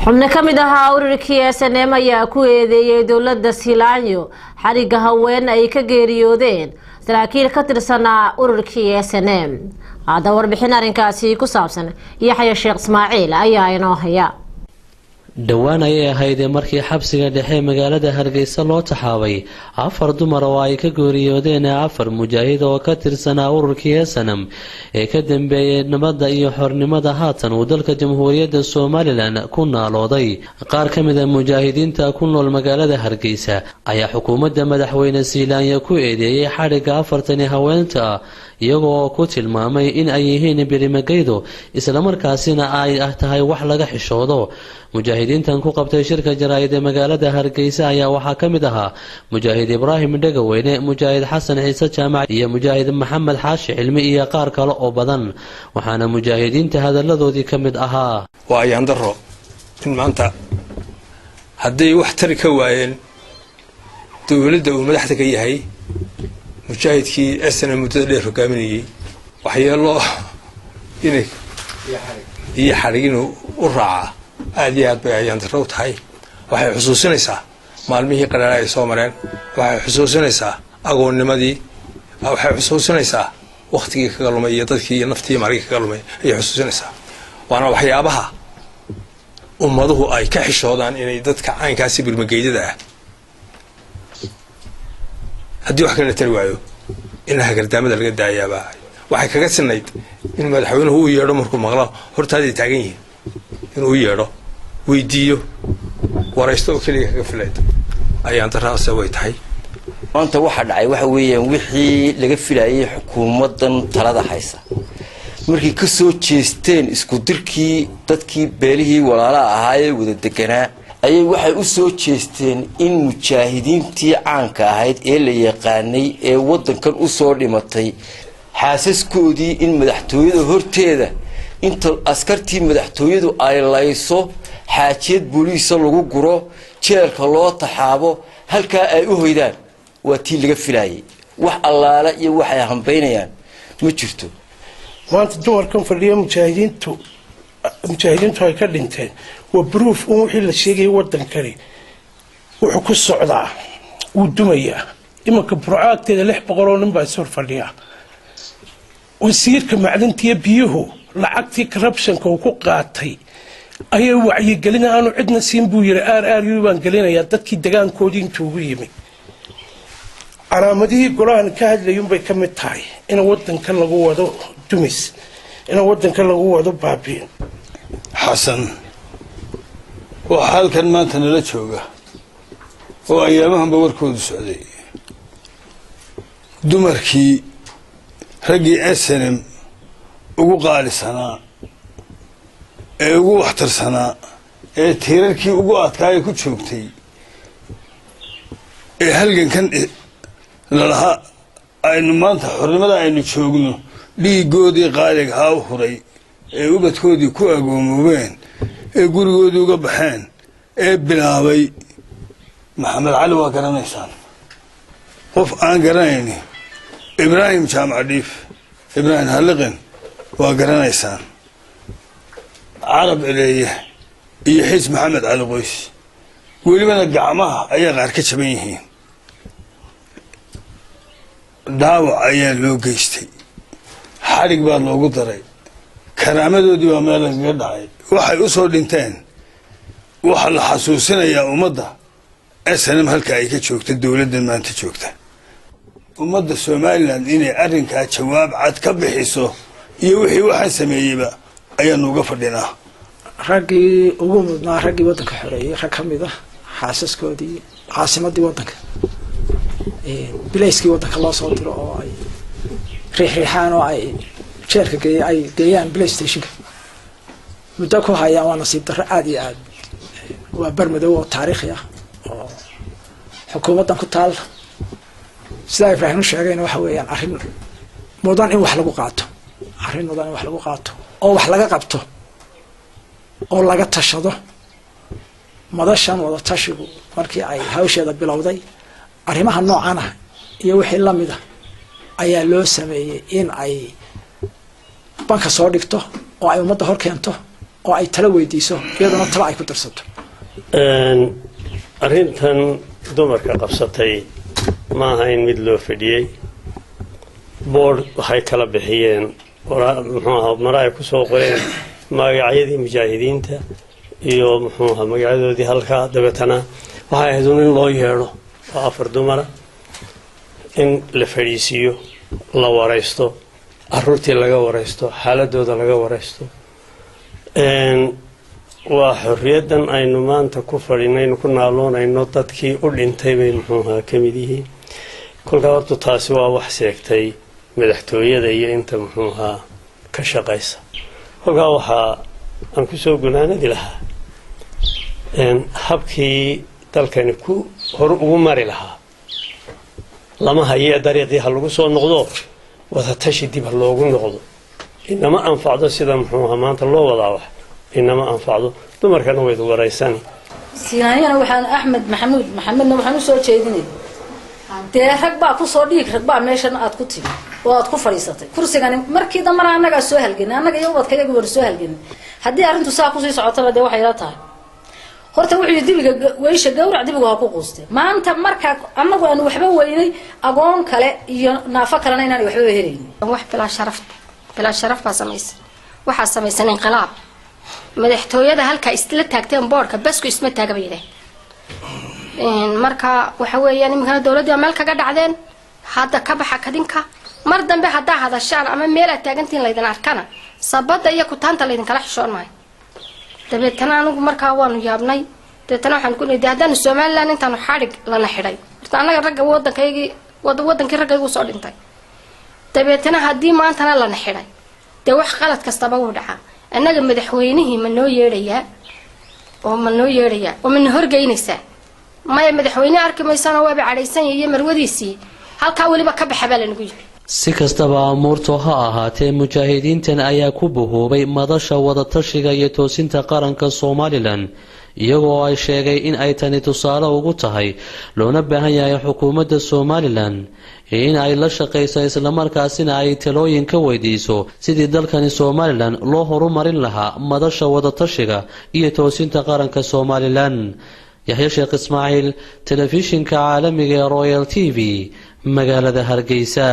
xubno ka mid ah ururkii SNM ayaa ku eedeeyay dawladda Silaanyo xariga haween ay ka geeriyoodeen saraakiil ka tirsan ururkii SNM. Hada warbixin arrinkaasi ku saabsan Yaxya Sheekh Ismaaciil ayaa inoo haya. dhawaan ayay ahayd markii xabsiga dhexe magaalada Hargeysa loo taxaabay 4 dumar oo ay ka geeriyoodeen 4 mujaahid oo ka tirsan ururkii SNM ee ka dambeeyay nabadda iyo xornimada haatan uu dalka Jamhuuriyadda Soomaaliland ku naalooday. qaar ka mid ah mujaahidiinta ku nool magaalada Hargeysa ayaa xukuumadda madaxweyne Silaanyo ku eedeeyay xariga 4 haweenta iyagoo ku tilmaamay in ay yihiin birimageydo isla markaasina ay tahay wax laga xishoodo. mujaahidiintan ku qabtay shirka jaraa'id ee magaalada Hargeysa ayaa waxa kamid ahaa mujaahid Ibraahim Dhagaweyne, mujaahid Xasan Ciise Jaamac iyo mujaahid Maxamed Xaashi Cilmi iyo qaar kale oo badan. waxaana mujaahidiinta hadaladoodii kamid ahaa waa ayaan daro in maanta haddii wax tari ka waayeen dawladda uu madaxda ka yahay mujaahidkii SNM muddada dheer hogaaminayay waxyeelo inay iyo xarigin u raaca aad iyo aad bay ayaan daro u tahay. waxay xusuusinaysaa maalmihii qaraara ay soo mareen, waxay xusuusinaysaa agoonnimadii, waxay xusuusinaysaa waqtigii kaga lumay iyo dadkii iyo naftii markii kaga lumay ayay xusuusinaysaa. waana waxyaabaha ummaduhu ay ka xishoodaan inay dadka caynkaasi bilmageydada ah haddii wax kale tari waayo in hagardaamada laga daayaaba waxay kaga sinayd in madaxweynuhu uu yeedho markuu maqlo hortaadii taagan yihiin inuu yeedho weydiiyo waraysto oo kaliya kaga filaydo ayaan daraase way tahay. maanta waxa dhacay waxa weeyaan wixii laga filayay xukuumadan talada haysa markii ka soo jeesteen isku dirkii dadkii beelihii walaalaha ahaayay wada deganaa ayay waxay u soo jeesteen in mujaahidiintii caanka ahayd ee la yaqaanay ee wadankan u soo dhimatay xaasaskoodii in madaxtooyada horteeda inta askartii madaxtooyadu ay layso xaajiyad booliisa lagu guro jeelka loo taxaabo halkaa ay u hoydaan waa tii laga filayay. wax allaala iyo waxay hambeynayaan ma jirto. maanta dumarkan fadhiya mujaahidiintu ay ka dhinteen waa proof in wixii la sheegay wadankani wuxuu ku socdaa uu dumayaa. imanka burcaagteeda 600 oo nin baa soo fadhiya. wasiirka macdanta iyo biyuhu lacagtii corruptionka uu ku qaatay ayay wacyigelin aanu cidna siin buu yiri RRU baan gelinayaa dadkii deegaankoodii intuu ugu yimid. calaamadihii golahan ka hadlayeen bay ka mid tahay in wadankan lagu wado dumis, in wadankan lagu wado baabiin. xasan waa halkan maanta nala jooga oo ayaamahanba warkoodu socday. dumarkii raggii SNM ugu qaalisanaa ee ugu waxtarsanaa ee tiirarkii ugu adkaaya ku joogtay ee halgankan lalaha aynu maanta xornimada aynu joogno dhiigoodii qaaliga ha u huray ee ubadkoodii ku agoomoobeen ee gurigoodii uga baxeen ee bilaabay. maxamed cali waa garanaysaan, qof aan garanayni ibraahim jaamac dhiif, ibraahim halliqin waa garanaysaan, carab eleeye iyo xiis maxamed cali qoys welibana gacmaha ayaa qaar ka jaban yihiin. dhaawac ayaa loo geystay, xarig baa loogu daray, karaamadoodii baa meel lagaga dhacay. waxay u soo dhinteen waxa la xasuusinayaa ummadda SNM halka ay ka joogta dawladdan maanta joogta. ummadda Soomaaliland inay arrinkaa jawaab cad ka bixiso iyo wixii waxaan sameeyeyba ayaanu uga fadhinaa. raggii ugu mudnaa raggii wadanka xoreeyay rag ka mid ah xaasaskoodii caasimadii wadanka bilayskii wadanka loo soo diro oo ay riixaan oo ay jeelka geeyaan PlayStation-ka muddo ku hayaan. waa nasiib darro aad iyo aad waa barmadow oo taariikhi ah oo xukuumaddan ku taal. sida Ibraahim sheegayna waxa weeyaan arrin mudan in wax lagu qaato, arrin mudan in wax lagu qaato oo wax laga qabto oo laga tashado. madashan wada tashigu markii ay hawsheeda bilowday arrimaha noocan ah iyo wixii la mid ah ayaa loo sameeyay in ay banka soo dhigto oo ay ummadda hor keento oo ay tala weydiiso iyaduna tala ay ku darsato arrintan dumarka qabsatay ma ahayn mid loo fadhiyey board waxay kala bixiyeen muxuu ahaa mara ay kusoo qoreen magacyadii mujaahidiinta iyo muxuu ahaa magacyadoodii halkaa dabeetana waxay ahayd in loo yeedho oo 4 dumara in la fadhiisiiyo la waraysto carruurtii laga waraysto xaaladooda laga waraysto waa xorriyadan aynu maanta ku fadhinayno ku naaloonayno dadkii u dhintay bay muxuu ahaa ka mid yihiin kolkaa horta taasi waa wax sheegtay madaxtooyada iyo inta muxuu ahaa ka shaqaysa kolkaa waxaa aan ku soo gunaanadi lahaa habkii dalkani ku hor ugu mari lahaa lama hayee dariiqii ha lagu soo noqdo wadatashi dib ha loogu noqdo inama anfacdo sida muxuu ahaa maanta loo wadaa wax inama anfacdo dumarkana way waraysan siyaayana waxaan Axmed Maxamedna waxaan u soo jeedinay dee rag baa ku soo dhiig rag baa meeshan aad ku timi oo aad ku fariisatay kursigan markii damar anaga soo halganay anaga iyo wadkayaga war soo halganay hadii arintu saa ku sii socotaba dee waxay la tahay horta wuxuu dibiga weysha gowrac dibiga ha ku qoostay maanta marka anagu aan waxba weynay agoon kale iyo naafa kalena inaan waxba helaynin wax bila sharaf baa sameysay waxa sameeysan inqilaab madaxtooyada halka isla taagteen boorka basku isma taagabayday marka waxa weeyaan imika dawladda meel kaga dhacdeen hadda ka baxa kadinka mar dambe hadda hadashaan ama meel aad taagantiin leedan arkana sabada iyo ku taanta leedan kala xishoon maay dabeetana anigu markaa waanu yaabnay dabeetana waxaan ku leeyahay haddaan Soomaaliland intaan xarig lana xidhay horta anaga ragga wadankii ragga ugu soo dhintay dabeetana haddii maantana lana xidhay dee wax qalad kastaba uu dhacaa annaga madaxweynihii ma noo yeedhayaa oo ma noo horgeynaysaa maya madaxweyne arki maysana waaba cadhaysan iyo marwadiisii halkaa weliba ka baxa baa lanagu yiri si kastaba amuurtu ha ahaatee mujaahidiintan ayaa ku buhoobay madasha wadatashiga iyo toosinta qaranka Somaliland iyagoo ay sheegay in ay tani tusaale ugu tahay loona baahan yahay xukuumadda Somaliland in ay la shaqeyso isla markaasina ay talooyin ka weydiiso sidii dalkani Somaliland loo horumarin lahaa madasha wadatashiga iyo toosinta qaranka Somaliland Yahya Sheekh Ismaaciil telefishinka caalamiga Royal TV magaalada Hargeysa